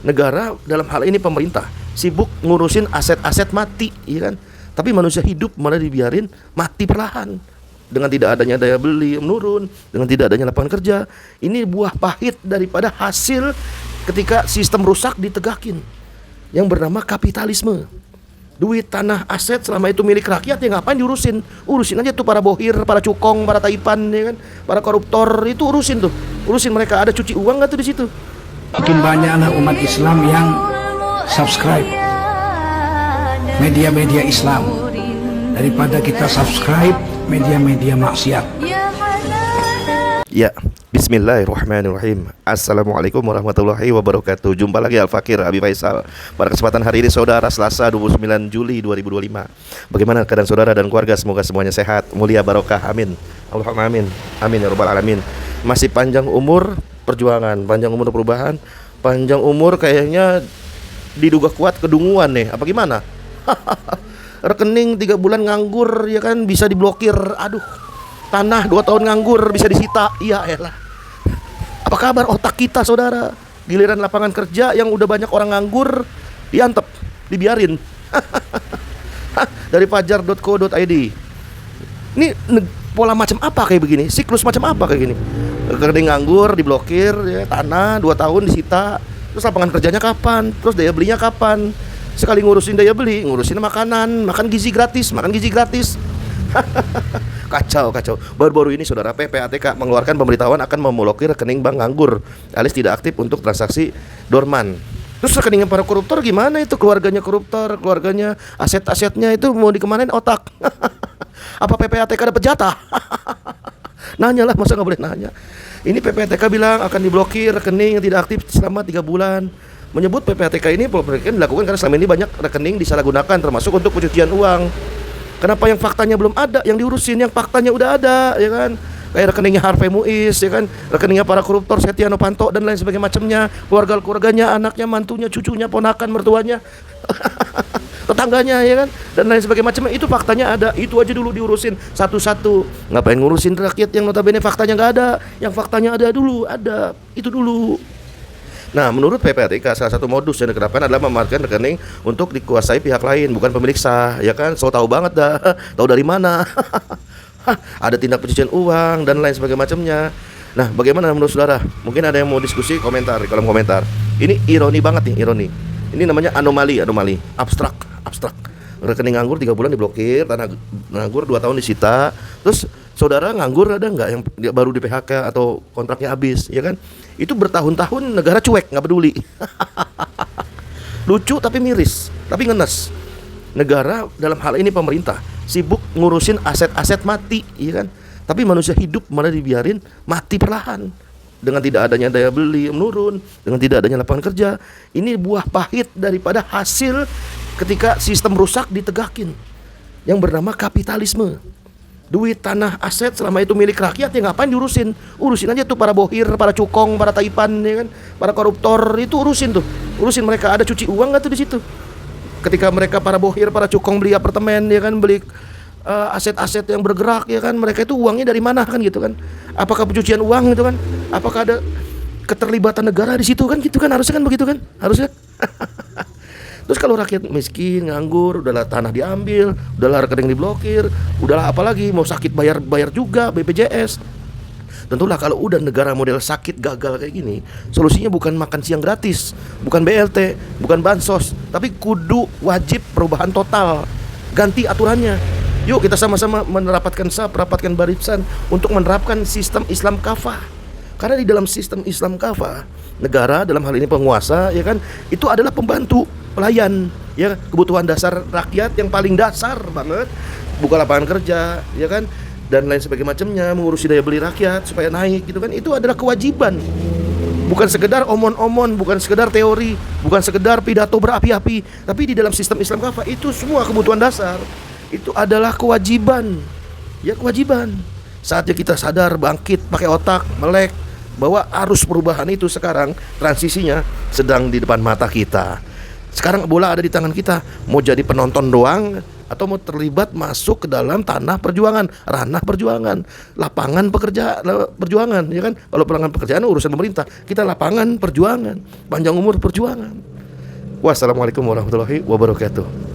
Negara dalam hal ini pemerintah sibuk ngurusin aset-aset mati, ya kan? Tapi manusia hidup malah dibiarin mati perlahan. Dengan tidak adanya daya beli menurun, dengan tidak adanya lapangan kerja. Ini buah pahit daripada hasil ketika sistem rusak ditegakin, yang bernama kapitalisme. Duit, tanah, aset selama itu milik rakyat, ya ngapain diurusin? Urusin aja tuh para bohir, para cukong, para taipan, ya kan? Para koruptor, itu urusin tuh. Urusin mereka. Ada cuci uang nggak tuh di situ? Makin banyak anak umat Islam yang subscribe media-media Islam daripada kita subscribe media-media maksiat. Ya, bismillahirrahmanirrahim. Assalamualaikum warahmatullahi wabarakatuh. Jumpa lagi Al-Fakir Abi Faisal. Pada kesempatan hari ini saudara, Selasa 29 Juli 2025. Bagaimana keadaan saudara dan keluarga? Semoga semuanya sehat, mulia, barokah, amin. Allahumma amin. Amin ya rabbal alamin. Masih panjang umur perjuangan, panjang umur perubahan, panjang umur kayaknya diduga kuat kedunguan nih. Apa gimana? Rekening 3 bulan nganggur, ya kan, bisa diblokir. Aduh. Tanah 2 tahun nganggur bisa disita. Iya elah. Apa kabar otak kita saudara? Giliran lapangan kerja yang udah banyak orang nganggur diantep, dibiarin. Dari fajar.co.id. Ini pola macam apa kayak begini? Siklus macam apa kayak gini? Rekening nganggur diblokir, ya, tanah 2 tahun disita. Terus lapangan kerjanya kapan? Terus daya belinya kapan? Sekali ngurusin daya beli, ngurusin makanan, makan gizi gratis. Kacau. Baru-baru ini saudara, PPATK mengeluarkan pemberitahuan akan memblokir rekening bank nganggur alias tidak aktif untuk transaksi dorman. Terus rekening para koruptor gimana itu? Keluarganya koruptor, keluarganya, aset-asetnya itu mau dikemanain otak? Apa PPATK dapat jatah? Nanya lah, masa nggak boleh nanya? Ini PPATK bilang akan diblokir rekening yang tidak aktif selama 3 bulan. Menyebut PPATK ini dilakukan karena selama ini banyak rekening disalahgunakan, termasuk untuk pencucian uang. Kenapa yang faktanya belum ada yang diurusin, yang faktanya udah ada, ya kan? Kayak rekeningnya Harvey Muiz, ya kan? Rekeningnya para koruptor Setia Novanto dan lain sebagainya macamnya, keluarganya, anaknya, mantunya, cucunya, ponakan, mertuanya, tetangganya, ya kan? Dan lain sebagainya macamnya. Itu faktanya ada. Itu aja dulu diurusin satu-satu. Ngapain ngurusin rakyat yang notabene faktanya nggak ada? Yang faktanya ada dulu, ada. Itu dulu. Nah, menurut PPATK, salah satu modus yang diterapkan adalah memanfaatkan rekening untuk dikuasai pihak lain, bukan pemilik sah, ya kan? So tahu banget dah, tahu dari mana? Ada tindak pencucian uang dan lain sebagainya macamnya. Nah, bagaimana menurut saudara? Mungkin ada yang mau diskusi, komentar di kolom komentar. Ini ironi banget nih, ironi. Ini namanya anomali, abstrak. Rekening nganggur 3 bulan diblokir, tanah nganggur 2 tahun disita. Terus saudara nganggur ada nggak yang baru di PHK atau kontraknya habis, ya kan? Itu bertahun-tahun negara cuek, nggak peduli. Lucu tapi miris, tapi ngenes. Negara dalam hal ini pemerintah sibuk ngurusin aset-aset mati, ya kan? Tapi manusia hidup malah dibiarin mati perlahan. Dengan tidak adanya daya beli menurun, dengan tidak adanya lapangan kerja. Ini buah pahit daripada hasil ketika sistem rusak ditegakin, yang bernama kapitalisme. Duit, tanah, aset selama itu milik rakyat, ya ngapain diurusin? Urusin aja tuh para bohir, para cukong, para taipan, ya kan? Para koruptor, itu urusin tuh. Urusin mereka. Ada cuci uang nggak tuh di situ? Ketika mereka para bohir, para cukong beli apartemen, ya kan, beli aset-aset yang bergerak, ya kan, mereka itu uangnya dari mana kan gitu kan? Apakah pencucian uang gitu kan? Apakah ada keterlibatan negara di situ kan gitu kan? Harusnya kan begitu kan? Harusnya. Terus kalau rakyat miskin, nganggur, udahlah tanah diambil, udahlah rekening diblokir, udahlah apalagi mau sakit bayar juga BPJS. Tentulah kalau udah negara model sakit gagal kayak gini, solusinya bukan makan siang gratis, bukan BLT, bukan bansos, tapi kudu wajib perubahan total. Ganti aturannya. Yuk kita sama-sama merapatkan barisan untuk menerapkan sistem Islam kafah. Karena di dalam sistem Islam kafah, negara dalam hal ini penguasa, ya kan, itu adalah pembantu, pelayan, ya, kebutuhan dasar rakyat yang paling dasar banget, buka lapangan kerja, ya kan, dan lain sebagainya macamnya, mengurusi daya beli rakyat supaya naik, gitu kan, itu adalah kewajiban, bukan sekedar omon-omon, bukan sekedar teori, bukan sekedar pidato berapi-api, tapi di dalam sistem Islam kafah itu semua kebutuhan dasar, itu adalah kewajiban, ya kewajiban. Saatnya kita sadar, bangkit, pakai otak, melek, bahwa arus perubahan itu sekarang transisinya sedang di depan mata kita. Sekarang bola ada di tangan kita. Mau jadi penonton doang atau mau terlibat masuk ke dalam tanah perjuangan, ranah perjuangan, lapangan perjuangan, ya kan? Kalau lapangan pekerjaan urusan pemerintah, kita lapangan perjuangan, panjang umur perjuangan. Wassalamualaikum warahmatullahi wabarakatuh.